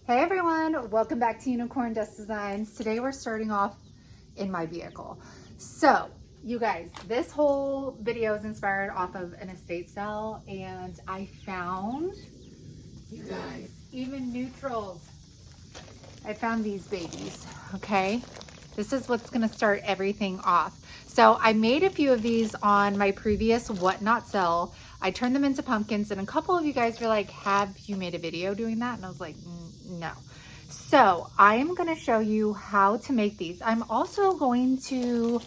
Hey everyone, welcome back to Unicorn Dust Designs. Today we're starting off in my vehicle. So, you guys, this whole video is inspired off of an estate sale, and I found, you guys, even neutrals. I found these babies, okay? This is what's gonna start everything off. So I made a few of these on my previous Whatnot sale. I turned them into pumpkins, and a couple of you guys were like, have you made a video doing that? And I was like, no. So I am gonna show you how to make these. I'm also going to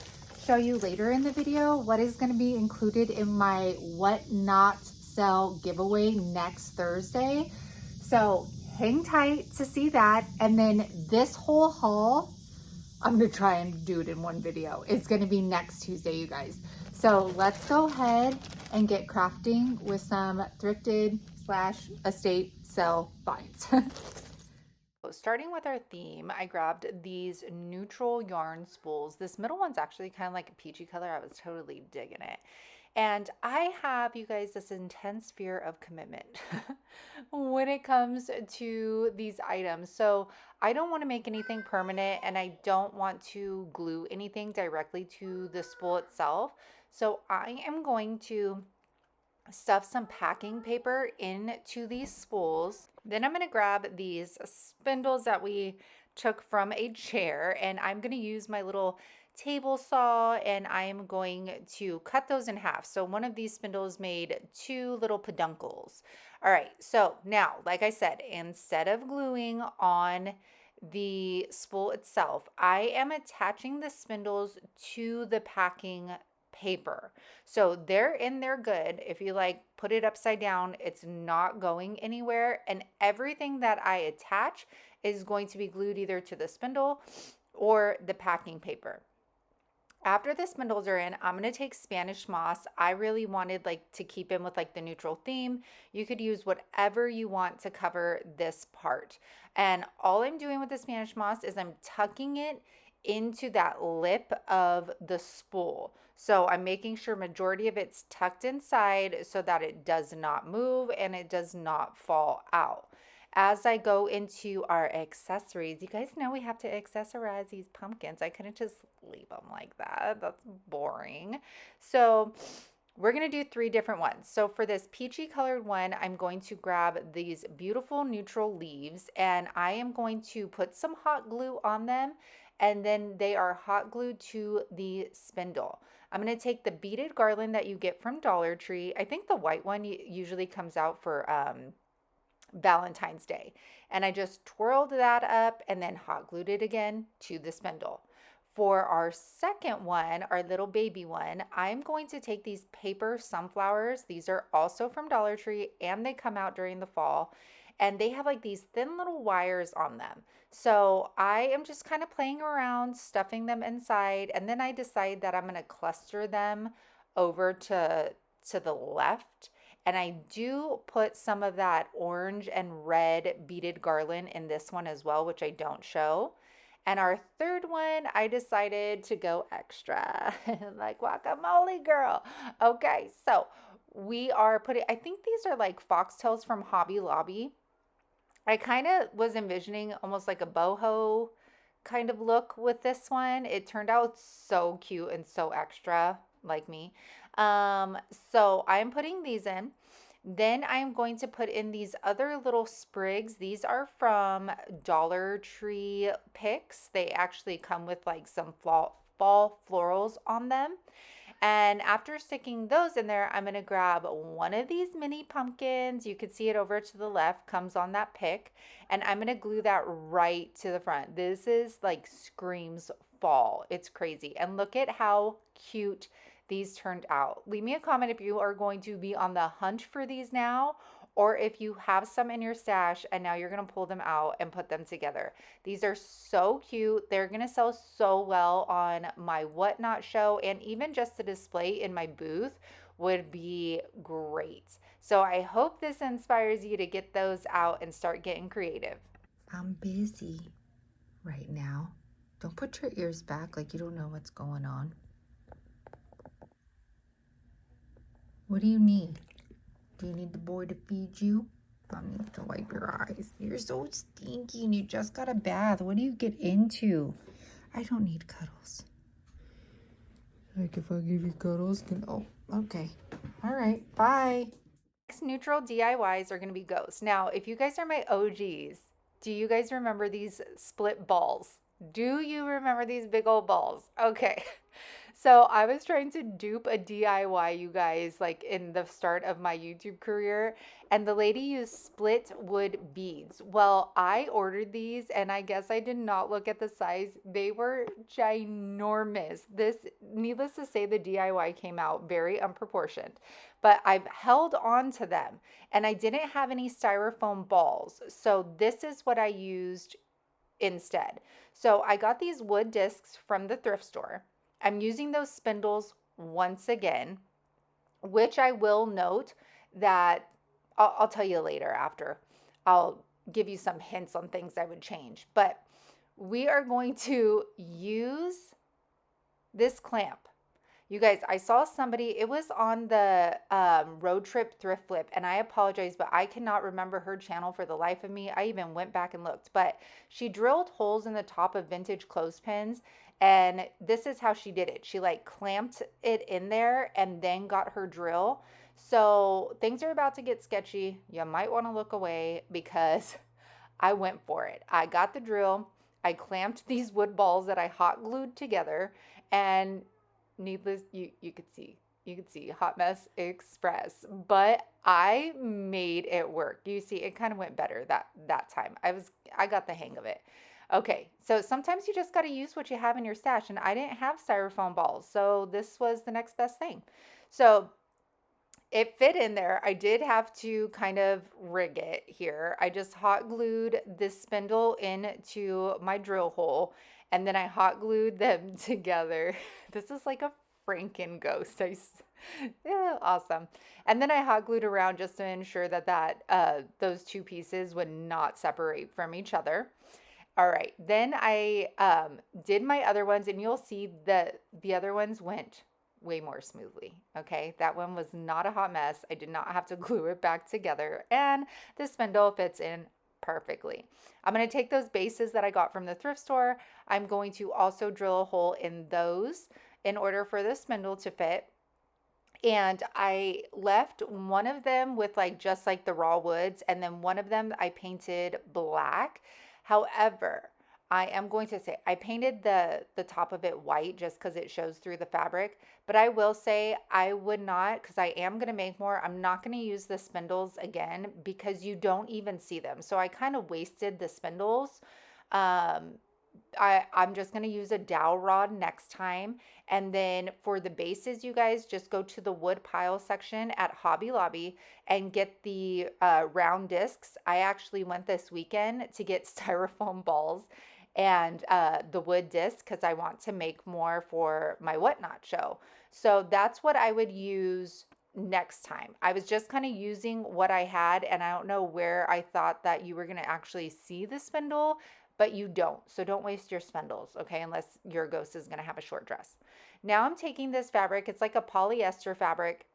show you later in the video what is gonna be included in my Whatnot sale giveaway next Thursday. So hang tight to see that. And then this whole haul, I'm gonna try and do it in one video. It's gonna be next Tuesday, you guys. So let's go ahead and get crafting with some thrifted / estate sale finds. Starting with our theme, I grabbed these neutral yarn spools. This middle one's actually kind of like a peachy color. I was totally digging it. And I have, you guys, this intense fear of commitment when it comes to these items. So I don't want to make anything permanent, and I don't want to glue anything directly to the spool itself. So I am going to stuff some packing paper into these spools. Then I'm going to grab these spindles that we took from a chair, and I'm going to use my little table saw, and I am going to cut those in half. So one of these spindles made 2 little peduncles. All right, so now, like I said, instead of gluing on the spool itself, I am attaching the spindles to the packing paper. So they're in there good. If you like put it upside down, it's not going anywhere. And everything that I attach is going to be glued either to the spindle or the packing paper. After the spindles are in, I'm going to take Spanish moss. I really wanted like to keep in with like the neutral theme. You could use whatever you want to cover this part. And all I'm doing with the Spanish moss is I'm tucking it into that lip of the spool. So I'm making sure majority of it's tucked inside so that it does not move and it does not fall out. As I go into our accessories, you guys know we have to accessorize these pumpkins. I couldn't just leave them like that. That's boring. So we're going to do 3 different ones. So for this peachy colored one, I'm going to grab these beautiful neutral leaves, and I am going to put some hot glue on them, and then they are hot glued to the spindle. I'm going to take the beaded garland that you get from Dollar Tree. I think the white one usually comes out for Valentine's Day. And I just twirled that up and then hot glued it again to the spindle. For our second one, our little baby one, I'm going to take these paper sunflowers. These are also from Dollar Tree, and they come out during the fall. And they have like these thin little wires on them. So I am just kind of playing around, stuffing them inside. And then I decide that I'm going to cluster them over to the left. And I do put some of that orange and red beaded garland in this one as well, which I don't show. And our third one, I decided to go extra, like guacamole girl. Okay, so we are putting, I think these are like foxtails from Hobby Lobby. I kind of was envisioning almost like a boho kind of look with this one. It turned out so cute and so extra, like me. So I'm putting these in. Then I'm going to put in these other little sprigs. These are from Dollar Tree picks. They actually come with like some fall florals on them. And after sticking those in there, I'm going to grab one of these mini pumpkins. You can see it over to the left, comes on that pick. And I'm going to glue that right to the front. This is like screams fall. It's crazy. And look at how cute these turned out. Leave me a comment if you are going to be on the hunt for these now, or if you have some in your stash and now you're going to pull them out and put them together. These are so cute. They're going to sell so well on my Whatnot show, and even just to display in my booth would be great. So I hope this inspires you to get those out and start getting creative. I'm busy right now. Don't put your ears back like you don't know what's going on. What do you need? Do you need the boy to feed you? I need to wipe your eyes. You're so stinky and you just got a bath. What do you get into? I don't need cuddles. Like if I give you cuddles, then oh, okay. All right, bye. Next neutral DIYs are going to be ghosts. Now, if you guys are my OGs, do you guys remember these split balls? Do you remember these big old balls? Okay. So I was trying to dupe a DIY, you guys, like in the start of my YouTube career, and the lady used split wood beads. Well, I ordered these and I guess I did not look at the size. They were ginormous. This, needless to say, the DIY came out very unproportioned, but I've held on to them and I didn't have any styrofoam balls. So this is what I used instead. So I got these wood discs from the thrift store. I'm using those spindles once again, which I will note that I'll tell you later after. I'll give you some hints on things I would change. But we are going to use this clamp. You guys, I saw somebody, it was on the road trip thrift flip, and I apologize, but I cannot remember her channel for the life of me. I even went back and looked, but she drilled holes in the top of vintage clothespins, and this is how she did it. She like clamped it in there and then got her drill. So things are about to get sketchy. You might want to look away because I went for it. I got the drill. I clamped these wood balls that I hot glued together, and needless, you could see hot mess express, but I made it work. You see, it kind of went better that time. I got the hang of it. Okay, so sometimes you just got to use what you have in your stash, and I didn't have styrofoam balls, so this was the next best thing. So it fit in there. I did have to kind of rig it here. I just hot glued this spindle into my drill hole, and then I hot glued them together. This is like a Franken ghost. Yeah, awesome. And then I hot glued around just to ensure that those two pieces would not separate from each other. All right, then I did my other ones, and you'll see that the other ones went way more smoothly. Okay, that one was not a hot mess. I did not have to glue it back together, and the spindle fits in perfectly. I'm going to take those bases that I got from the thrift store. I'm going to also drill a hole in those in order for the spindle to fit. And I left one of them with like just like the raw woods, and then one of them I painted black. However, I am going to say I painted the top of it white just because it shows through the fabric. But I will say I would not, because I am going to make more. I'm not going to use the spindles again because you don't even see them. So I kind of wasted the spindles. I'm just going to use a dowel rod next time. And then for the bases, you guys just go to the wood pile section at Hobby Lobby and get the round discs. I actually went this weekend to get styrofoam balls and the wood disc because I want to make more for my Whatnot show. So that's what I would use next time. I was just kind of using what I had, and I don't know where I thought that you were going to actually see the spindle, but you don't. So don't waste your spindles, okay, unless your ghost is going to have a short dress. Now I'm taking this fabric. It's like a polyester fabric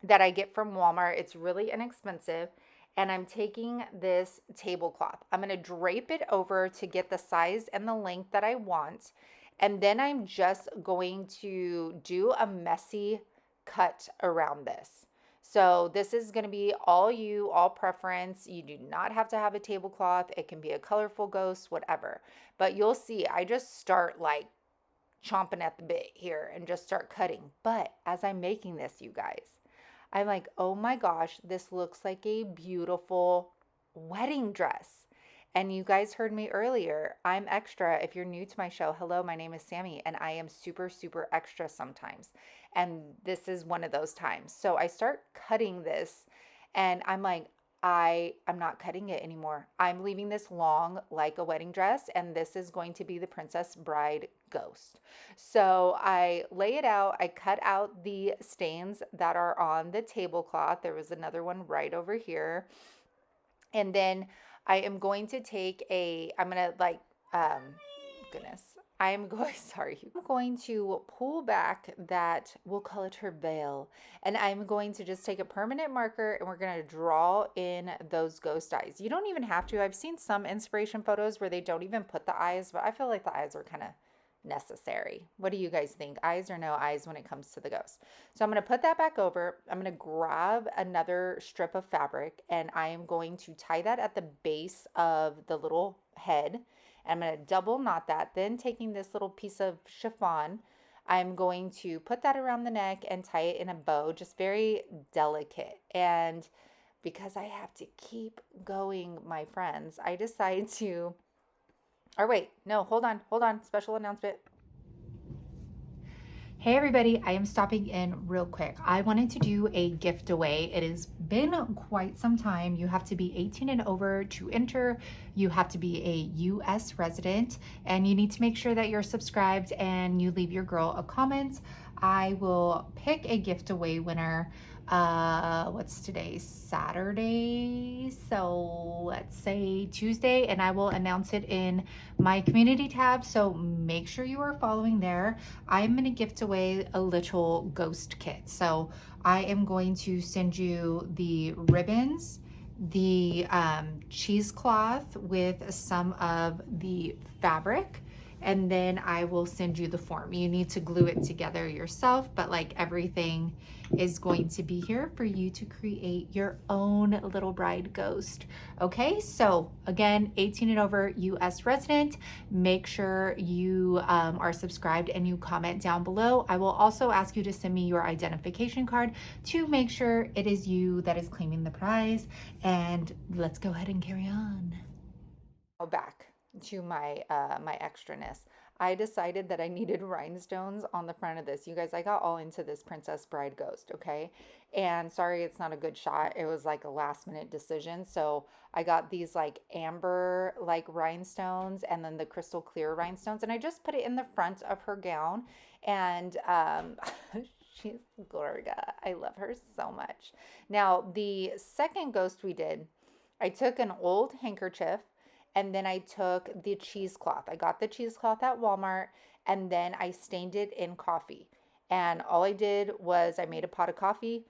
that I get from Walmart. It's really inexpensive. And I'm taking this tablecloth. I'm going to drape it over to get the size and the length that I want. And then I'm just going to do a messy cut around this. So this is going to be all preference. You do not have to have a tablecloth. It can be a colorful ghost, whatever. But you'll see, I just start like chomping at the bit here and just start cutting. But as I'm making this, you guys, I'm like, oh my gosh, this looks like a beautiful wedding dress. And you guys heard me earlier. I'm extra. If you're new to my show, hello, my name is Sammy, and I am super, super extra sometimes. And this is one of those times. So I start cutting this, and I'm like, I'm not cutting it anymore. I'm leaving this long like a wedding dress, and this is going to be the Princess Bride ghost. So I lay it out. I cut out the stains that are on the tablecloth. There was another one right over here. And then I am going to take I'm going to like, goodness, I'm going, sorry, I'm going to pull back that, we'll call it her veil, and I'm going to just take a permanent marker and we're going to draw in those ghost eyes. You don't even have to. I've seen some inspiration photos where they don't even put the eyes, but I feel like the eyes are kind of necessary. What do you guys think? Eyes or no eyes when it comes to the ghost? So I'm going to put that back over. I'm going to grab another strip of fabric and I am going to tie that at the base of the little head. I'm going to double knot that. Then taking this little piece of chiffon, I'm going to put that around the neck and tie it in a bow, just very delicate. And because I have to keep going, my friends, I decide to, or wait, no, hold on, special announcement. Hey everybody, I am stopping in real quick. I wanted to do a gift away. It has been quite some time. You have to be 18 and over to enter. You have to be a US resident and you need to make sure that you're subscribed and you leave your girl a comment. I will pick a gift away winner. What's today? Saturday. So let's say Tuesday, and I will announce it in my community tab. So make sure you are following there. I'm going to gift away a little ghost kit. So I am going to send you the ribbons, the cheesecloth with some of the fabric, and then I will send you the form. You need to glue it together yourself, but like everything is going to be here for you to create your own little bride ghost. Okay, so again, 18 and over, US resident. Make sure you are subscribed and you comment down below. I will also ask you to send me your identification card to make sure it is you that is claiming the prize. And let's go ahead and carry on. Back to my my extraness. I decided that I needed rhinestones on the front of this. You guys, I got all into this Princess Bride ghost, okay? And sorry, it's not a good shot. It was like a last minute decision. So I got these like amber like rhinestones and then the crystal clear rhinestones. And I just put it in the front of her gown. And she's Gorga. I love her so much. Now, the second ghost we did, I took an old handkerchief and then I took the cheesecloth. I got the cheesecloth at Walmart and then I stained it in coffee. And all I did was I made a pot of coffee,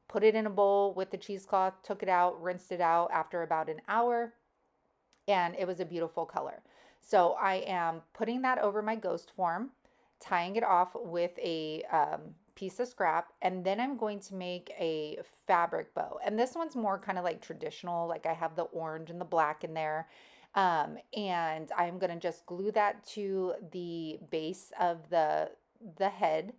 put it in a bowl with the cheesecloth, took it out, rinsed it out after about an hour, and it was a beautiful color. So I am putting that over my ghost form, tying it off with a piece of scrap, and then I'm going to make a fabric bow. And this one's more kind of like traditional, like I have the orange and the black in there. And I'm going to just glue that to the base of the head.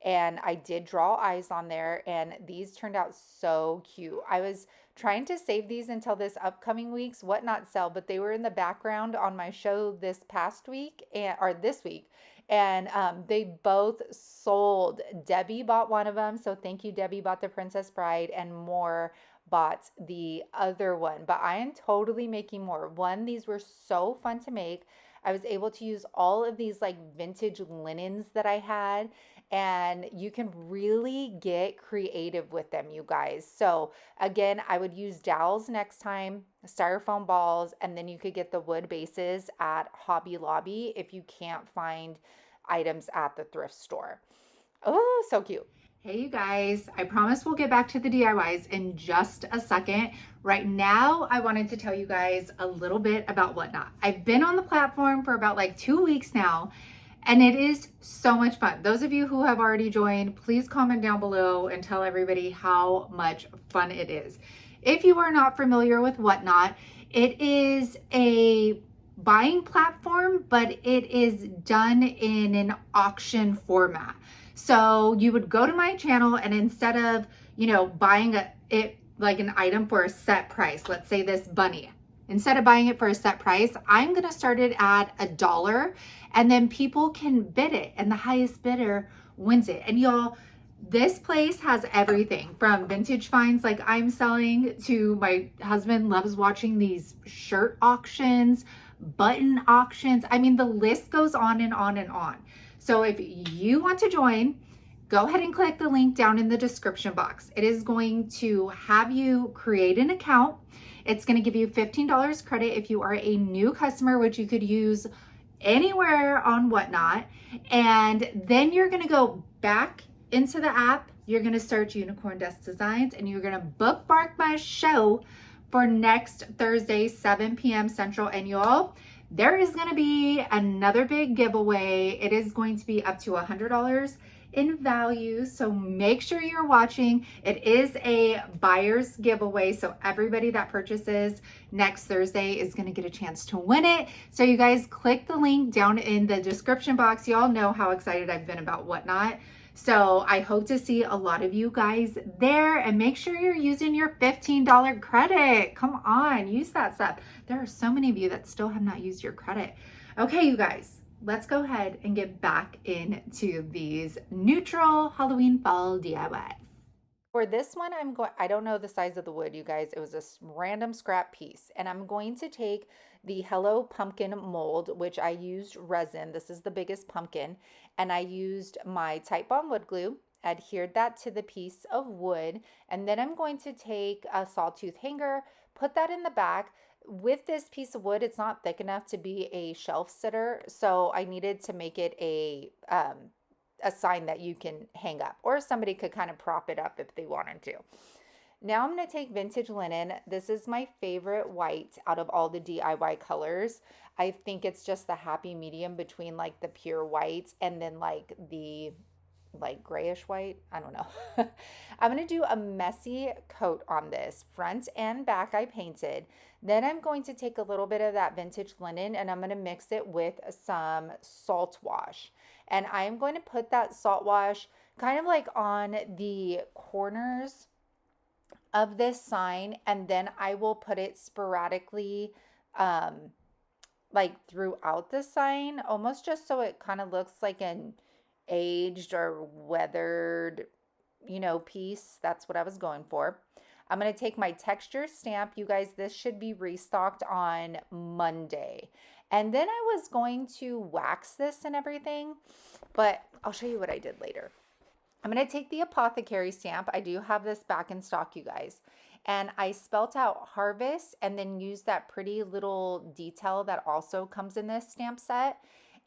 And I did draw eyes on there and these turned out so cute. I was trying to save these until this upcoming week's Whatnot sale, but they were in the background on my show this past week or this week. And they both sold. Debbie bought one of them. So thank you, Debbie bought the Princess Bride, and more bought the other one. But I am totally making more. One, these were so fun to make. I was able to use all of these like vintage linens that I had, and you can really get creative with them, you guys. So again, I would use dowels next time, styrofoam balls, and then you could get the wood bases at Hobby Lobby if you can't find items at the thrift store. Oh, so cute. Hey you guys, I promise we'll get back to the DIYs in just a second. Right now, I wanted to tell you guys a little bit about Whatnot. I've been on the platform for about like 2 weeks now, and it is so much fun. Those of you who have already joined, please comment down below and tell everybody how much fun it is. If you are not familiar with Whatnot, it is a buying platform, but it is done in an auction format. So you would go to my channel and instead of, buying like an item for a set price, let's say this bunny, instead of buying it for a set price, I'm going to start it at $1 and then people can bid it and the highest bidder wins it. And y'all, this place has everything from vintage finds like I'm selling to my husband loves watching these shirt auctions, button auctions. I mean, the list goes on and on and on. So if you want to join, go ahead and click the link down in the description box. It is going to have you create an account. It's going to give you $15 credit if you are a new customer, which you could use anywhere on Whatnot. And then you're going to go back into the app. You're going to search Unicorn Dust Designs and you're going to bookmark my show for next Thursday, 7 p.m. Central. And y'all, there is going to be another big giveaway. It is going to be up to $100 in value. So make sure you're watching. It is a buyer's giveaway. So everybody that purchases next Thursday is going to get a chance to win it. So you guys click the link down in the description box. Y'all know how excited I've been about Whatnot. So I hope to see a lot of you guys there, and make sure you're using your $15 credit. Come on, use that stuff. There are so many of you that still have not used your credit. Okay, you guys, let's go ahead and get back into these neutral Halloween fall DIYs. For this one, I don't know the size of the wood, you guys. It was a random scrap piece. And I'm going to take the Hello Pumpkin mold, which I used resin. This is the biggest pumpkin. And I used my Titebond wood glue, adhered that to the piece of wood. And then I'm going to take a sawtooth hanger, put that in the back. With this piece of wood, it's not thick enough to be a shelf sitter. So I needed to make it a sign that you can hang up, or somebody could kind of prop it up if they wanted to. Now I'm going to take vintage linen. This is my favorite white out of all the DIY colors. I think it's just the happy medium between like the pure white and then like the like grayish white. I don't know. I'm going to do a messy coat on this. Front and back I painted. Then I'm going to take a little bit of that vintage linen and I'm going to mix it with some salt wash. And I'm going to put that salt wash kind of like on the corners of this sign, and then I will put it sporadically like throughout the sign, almost just so it kind of looks like an aged or weathered, piece. That's what I was going for. I'm going to take my texture stamp. You guys, this should be restocked on Monday. And then I was going to wax this and everything, but I'll show you what I did later. I'm going to take the apothecary stamp. I do have this back in stock, you guys. And I spelt out harvest and then used that pretty little detail that also comes in this stamp set.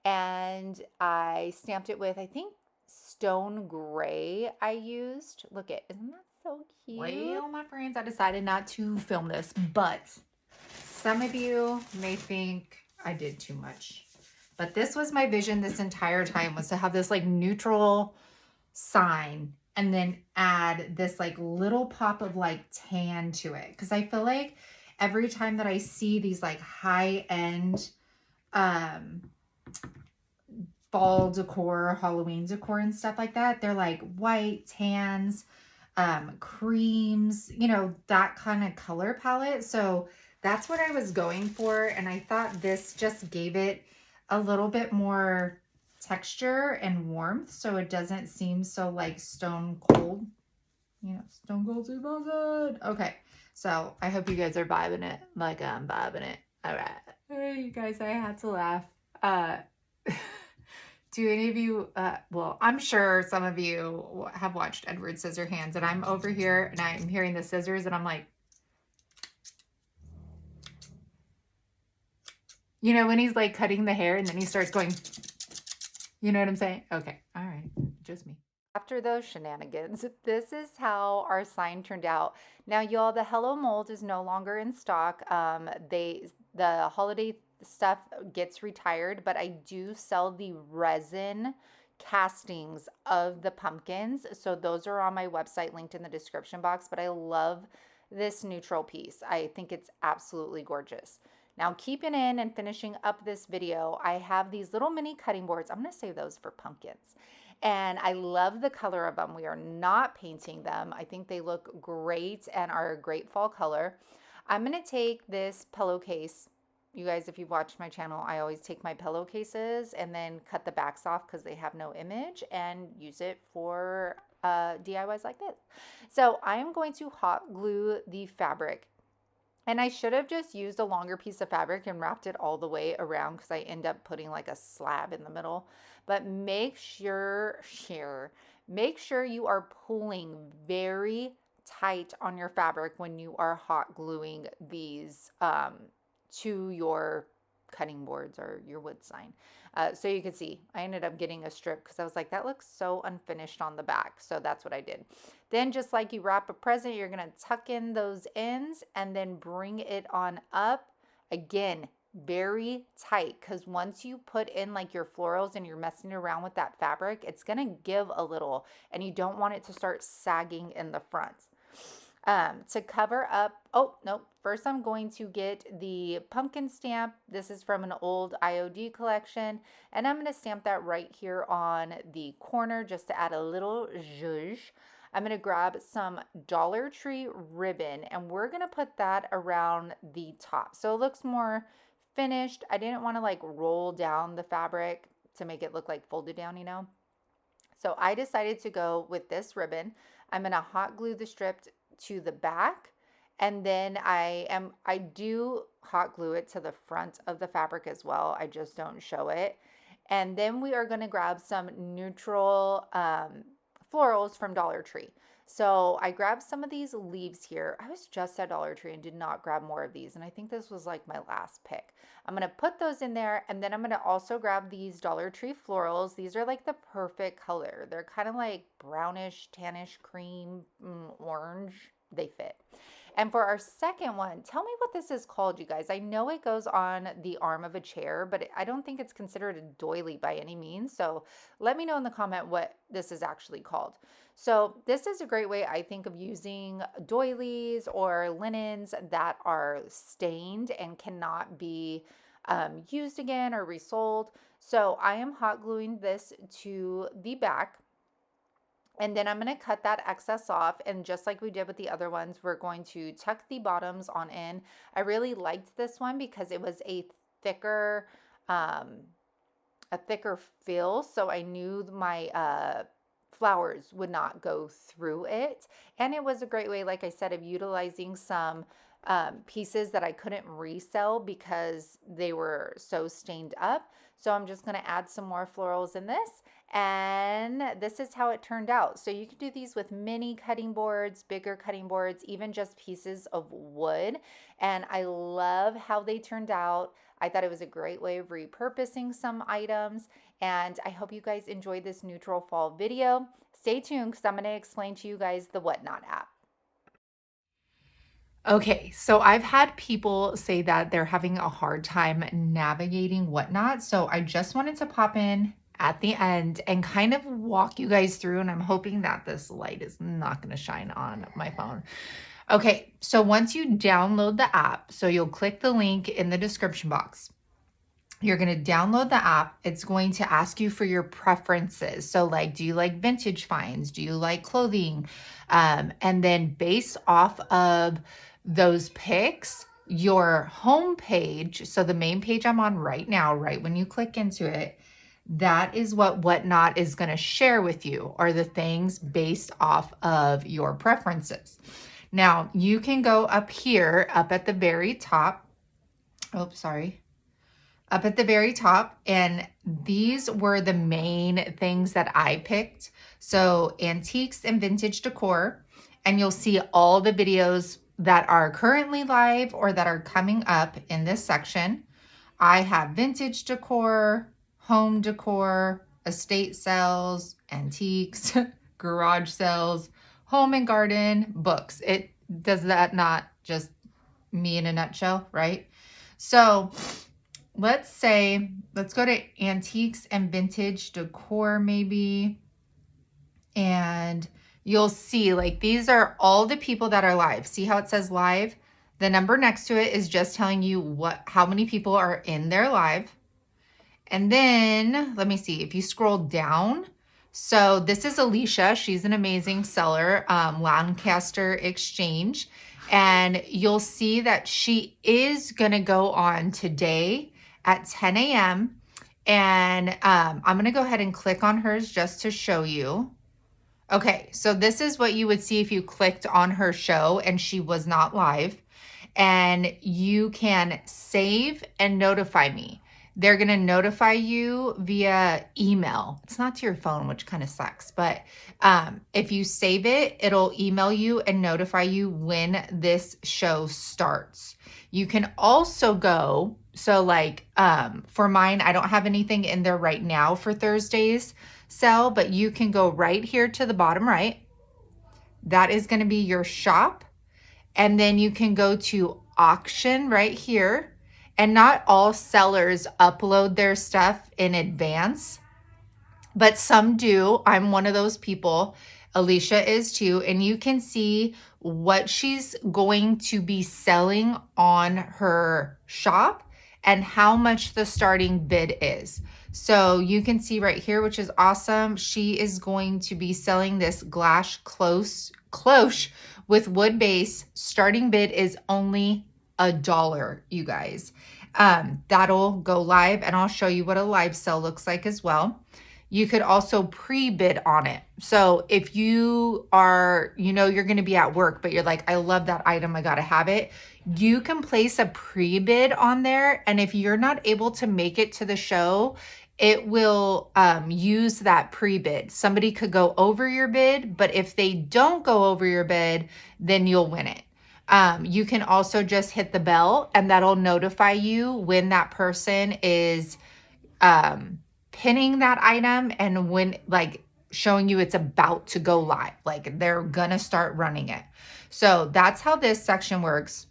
And I stamped it with, I think, stone gray I used. Look it, isn't that so cute? Well, my friends, I decided not to film this, but some of you may think I did too much. But this was my vision this entire time, was to have this like neutral sign and then add this like little pop of like tan to it. Because I feel like every time that I see these like high-end fall decor, Halloween decor and stuff like that, they're like white, tans, creams, that kind of color palette. So that's what I was going for. And I thought this just gave it a little bit more texture and warmth, so it doesn't seem so like stone cold. Stone cold super good. Okay, so I hope you guys are vibing it like I'm vibing it. All right. Hey, you guys, I had to laugh. Do any of you, well, I'm sure some of you have watched Edward Scissorhands, and I'm over here and I'm hearing the scissors and I'm like, when he's like cutting the hair and then he starts going, you know what I'm saying? Okay. All right. Just me. After those shenanigans, this is how our sign turned out. Now, y'all, the Hello mold is no longer in stock. The holiday stuff gets retired, but I do sell the resin castings of the pumpkins. So those are on my website, linked in the description box. But I love this neutral piece. I think it's absolutely gorgeous. Now, keeping in and finishing up this video, I have these little mini cutting boards. I'm going to save those for pumpkins. And I love the color of them. We are not painting them. I think they look great and are a great fall color. I'm going to take this pillowcase. You guys, if you've watched my channel, I always take my pillowcases and then cut the backs off because they have no image, and use it for DIYs like this. So I'm going to hot glue the fabric. And I should have just used a longer piece of fabric and wrapped it all the way around, because I end up putting like a slab in the middle. But make sure you are pulling very tight on your fabric when you are hot gluing these to your cutting boards or your wood sign. So you can see I ended up getting a strip because I was like, that looks so unfinished on the back. So that's what I did. Then just like you wrap a present, you're going to tuck in those ends and then bring it on up. Again, very tight, because once you put in like your florals and you're messing around with that fabric, it's going to give a little, and you don't want it to start sagging in the front. To cover up, oh no, first I'm going to get the pumpkin stamp. This is from an old IOD collection, and I'm going to stamp that right here on the corner just to add a little zhuzh. I'm going to grab some Dollar Tree ribbon, and we're going to put that around the top so it looks more finished. I didn't want to like roll down the fabric to make it look like folded down, you know. So I decided to go with this ribbon. I'm going to hot glue the strip to the back, and then I do hot glue it to the front of the fabric as well. I just don't show it. And then we are going to grab some neutral florals from Dollar Tree. So I grabbed some of these leaves here. I was just at Dollar Tree and did not grab more of these, and I think this was like my last pick. I'm going to put those in there, and then I'm going to also grab these Dollar Tree florals. These are like the perfect color. They're kind of like brownish, tannish, cream, orange. They fit. And for our second one, tell me what this is called, you guys. I know it goes on the arm of a chair, but I don't think it's considered a doily by any means. So let me know in the comment what this is actually called. So this is a great way, I think, of using doilies or linens that are stained and cannot be used again or resold. So I am hot gluing this to the back. And then I'm going to cut that excess off, and just like we did with the other ones, we're going to tuck the bottoms on in. I really liked this one because it was a thicker fill, so I knew my flowers would not go through it. And it was a great way, like I said, of utilizing some pieces that I couldn't resell because they were so stained up. So I'm just going to add some more florals in this, and this is how it turned out. So you can do these with mini cutting boards, bigger cutting boards, even just pieces of wood. And I love how they turned out. I thought it was a great way of repurposing some items, and I hope you guys enjoyed this neutral fall video. Stay tuned because I'm going to explain to you guys the Whatnot app. Okay, so I've had people say that they're having a hard time navigating Whatnot. So I just wanted to pop in at the end and kind of walk you guys through. And I'm hoping that this light is not going to shine on my phone. Okay, so once you download the app, so you'll click the link in the description box. You're going to download the app. It's going to ask you for your preferences. So like, do you like vintage finds? Do you like clothing? And then based off of those picks, your home page, so the main page I'm on right now, right when you click into it, that is what Whatnot is going to share with you, are the things based off of your preferences. Now, you can go up here, up at the very top. Up at the very top, and these were the main things that I picked. So antiques and vintage decor, and you'll see all the videos that are currently live or that are coming up in this section. I have vintage decor, home decor, estate sales, antiques, garage sales, home and garden, books. It does that not just me in a nutshell, right? So let's go to antiques and vintage decor maybe. And you'll see like these are all the people that are live. See how it says live? The number next to it is just telling you how many people are in their live. And then let me see if you scroll down. So this is Alicia. She's an amazing seller, Lancaster Exchange. And you'll see that she is going to go on today at 10 a.m. And I'm going to go ahead and click on hers just to show you. Okay, so this is what you would see if you clicked on her show and she was not live. And you can save and notify me. They're going to notify you via email. It's not to your phone, which kind of sucks. But if you save it, it'll email you and notify you when this show starts. You can also go So like for mine, I don't have anything in there right now for Thursday's sale, but you can go right here to the bottom right. That is going to be your shop. And then you can go to auction right here. And not all sellers upload their stuff in advance, but some do. I'm one of those people. Alicia is too. And you can see what she's going to be selling on her shop and how much the starting bid is. So you can see right here, which is awesome. She is going to be selling this glass cloche with wood base. Starting bid is only $1, you guys. That'll go live, and I'll show you what a live sale looks like as well. You could also pre-bid on it. So if you are, you're going to be at work, but you're like, I love that item, I got to have it. You can place a pre-bid on there. And if you're not able to make it to the show, it will use that pre-bid. Somebody could go over your bid, but if they don't go over your bid, then you'll win it. You can also just hit the bell, and that'll notify you when that person is pinning that item and when, like, showing you it's about to go live, like they're gonna start running it. So that's how this section works.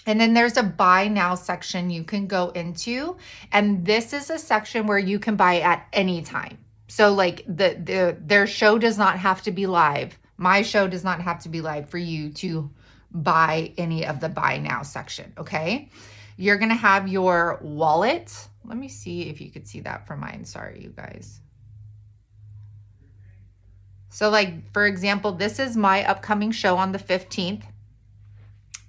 And then there's a buy now section you can go into, and this is a section where you can buy at any time. So like their show does not have to be live. My show does not have to be live for you to buy any of the buy now section. Okay, you're gonna have your wallet. Let me see if you could see that from mine. Sorry, you guys. So like, for example, this is my upcoming show on the 15th.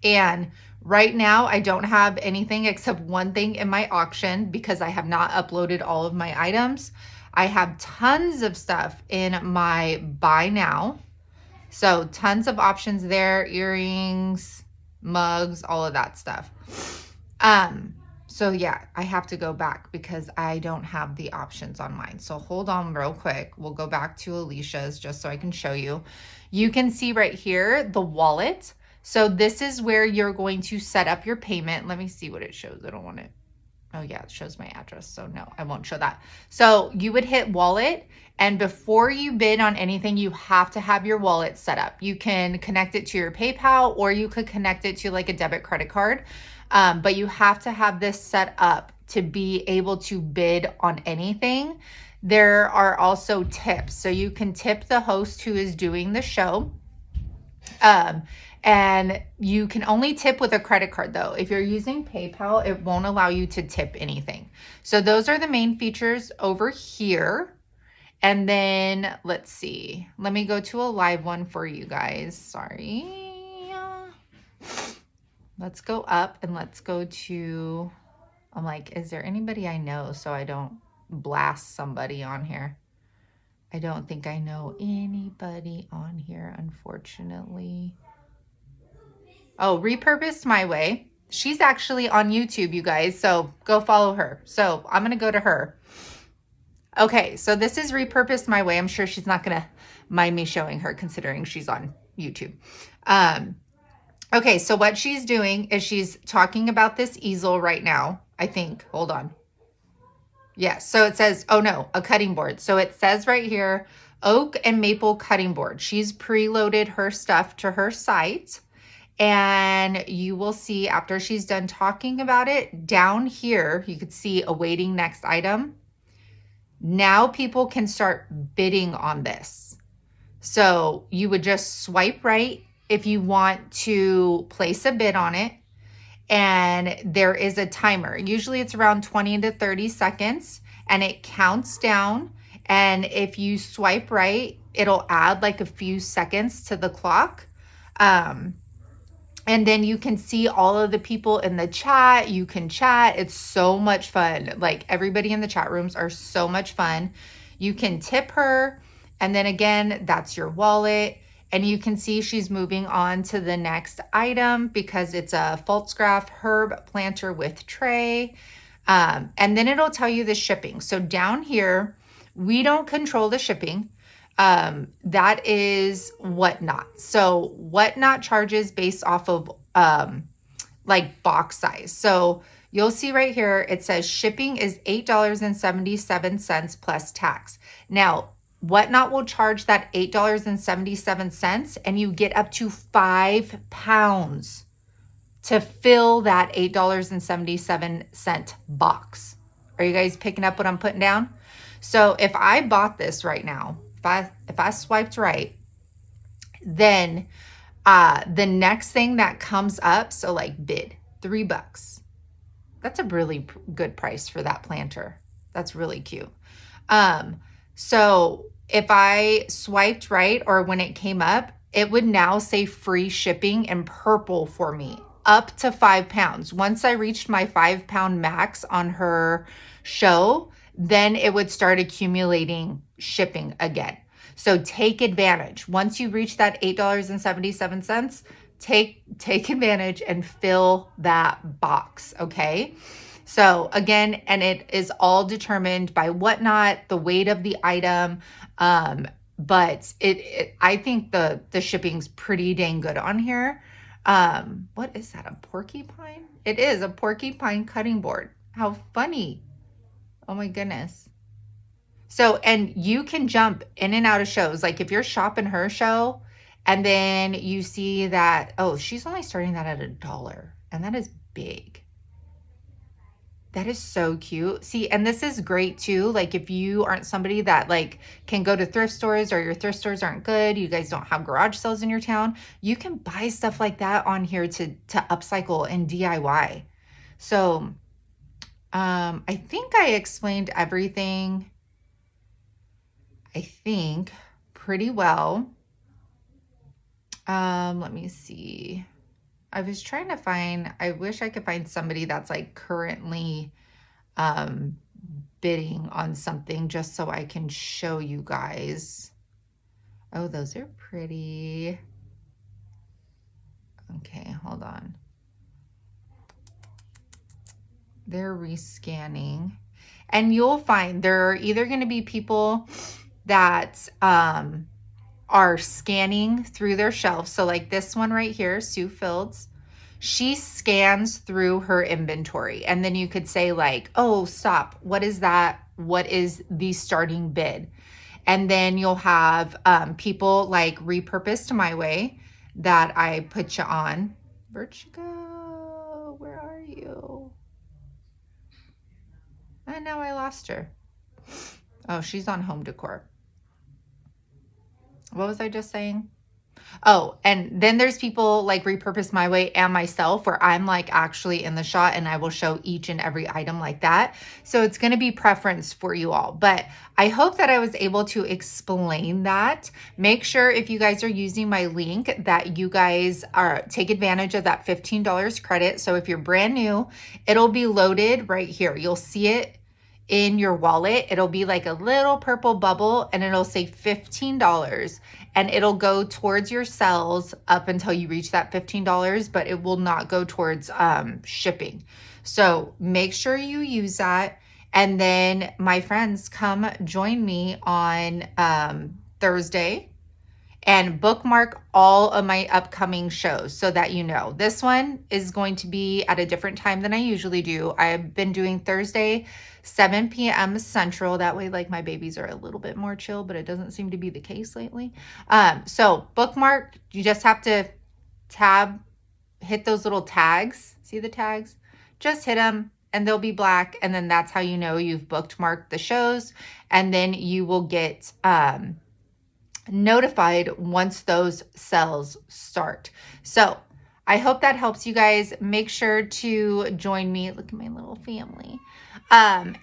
And right now I don't have anything except one thing in my auction because I have not uploaded all of my items. I have tons of stuff in my buy now. So tons of options there, earrings, mugs, all of that stuff. So yeah, I have to go back because I don't have the options on mine. So hold on real quick. We'll go back to Alicia's just so I can show you. You can see right here, the wallet. So this is where you're going to set up your payment. Let me see what it shows. I don't want it. Oh yeah, it shows my address. So no, I won't show that. So you would hit wallet, and before you bid on anything, you have to have your wallet set up. You can connect it to your PayPal, or you could connect it to like a debit credit card. But you have to have this set up to be able to bid on anything. There are also tips. So you can tip the host who is doing the show. And you can only tip with a credit card though. If you're using PayPal, it won't allow you to tip anything. So those are the main features over here. And then let's see, let me go to a live one for you guys. Sorry. Let's go up and let's go to, I'm like, is there anybody I know so I don't blast somebody on here? I don't think I know anybody on here, unfortunately. Oh, Repurposed My Way. She's actually on YouTube, you guys, so go follow her. So I'm going to go to her. Okay, so this is Repurposed My Way. I'm sure she's not going to mind me showing her considering she's on YouTube. Okay, so what she's doing is she's talking about this easel right now, I think. Hold on. Yes, so it says, oh no, a cutting board. So it says right here, oak and maple cutting board. She's preloaded her stuff to her site. And you will see after she's done talking about it, down here, you could see awaiting next item. Now people can start bidding on this. So you would just swipe right if you want to place a bid on it. And there is a timer. Usually it's around 20 to 30 seconds and it counts down. And if you swipe right, it'll add like a few seconds to the clock. And then you can see all of the people in the chat. You can chat. It's so much fun. Like everybody in the chat rooms are so much fun. You can tip her. And then again, that's your wallet. And you can see she's moving on to the next item because it's a Faltzgraff herb planter with tray. And then it'll tell you the shipping. So down here, we don't control the shipping. That is Whatnot. So Whatnot charges based off of like box size. So you'll see right here, it says shipping is $8.77 plus tax. Now, Whatnot will charge that $8.77 and you get up to 5 pounds to fill that $8.77 box. Are you guys picking up what I'm putting down? So if I bought this right now, if I swiped right, then the next thing that comes up, so like bid, $3. That's a really good price for that planter. That's really cute. So if I swiped right, or when it came up, it would now say free shipping in purple for me, up to 5 pounds. Once I reached my 5 pound max on her show, then it would start accumulating shipping again. So take advantage. Once you reach that $8.77, take advantage and fill that box, okay? So again, and it is all determined by Whatnot, the weight of the item, but I think the shipping's pretty dang good on here. What is that, a porcupine? It is a porcupine cutting board. How funny. Oh my goodness. So, and you can jump in and out of shows. Like if you're shopping her show and then you see that, oh, she's only starting that at $1, and that is big. That is so cute. See, and this is great too. Like if you aren't somebody that like can go to thrift stores, or your thrift stores aren't good, you guys don't have garage sales in your town, you can buy stuff like that on here to upcycle and DIY. So I think I explained everything, I think, pretty well. Let me see. I was trying to find, I wish I could find somebody that's like currently bidding on something just so I can show you guys. Oh, those are pretty. Okay, hold on. They're rescanning. And you'll find there are either going to be people that are scanning through their shelves. So like this one right here, Sue Fields, she scans through her inventory. And then you could say like, oh, stop. What is that? What is the starting bid? And then you'll have people like Repurposed My Way that I put you on. Where'd you go? Where are you? And now I lost her. Oh, she's on home decor. What was I just saying? Oh, and then there's people like Repurposed My Way and myself, where I'm like actually in the shot and I will show each and every item like that. So it's going to be preference for you all, but I hope that I was able to explain that. Make sure if you guys are using my link that you guys take advantage of that $15 credit. So if you're brand new, it'll be loaded right here. You'll see it in your wallet. It'll be like a little purple bubble and it'll say $15, and it'll go towards your sales up until you reach that $15, but it will not go towards shipping. So make sure you use that. And then my friends, come join me on Thursday and bookmark all of my upcoming shows so that you know. This one is going to be at a different time than I usually do. I've been doing Thursday, 7 p.m. Central. That way, like, my babies are a little bit more chill, but it doesn't seem to be the case lately. So bookmark, you just have to hit those little tags. See the tags? Just hit them and they'll be black. And then that's how you know you've bookmarked the shows. And then you will get notified once those sales start. So I hope that helps you guys. Make sure to join me. Look at my little family. And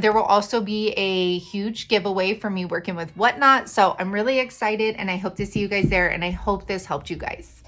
there will also be a huge giveaway for me working with Whatnot. So I'm really excited and I hope to see you guys there, and I hope this helped you guys.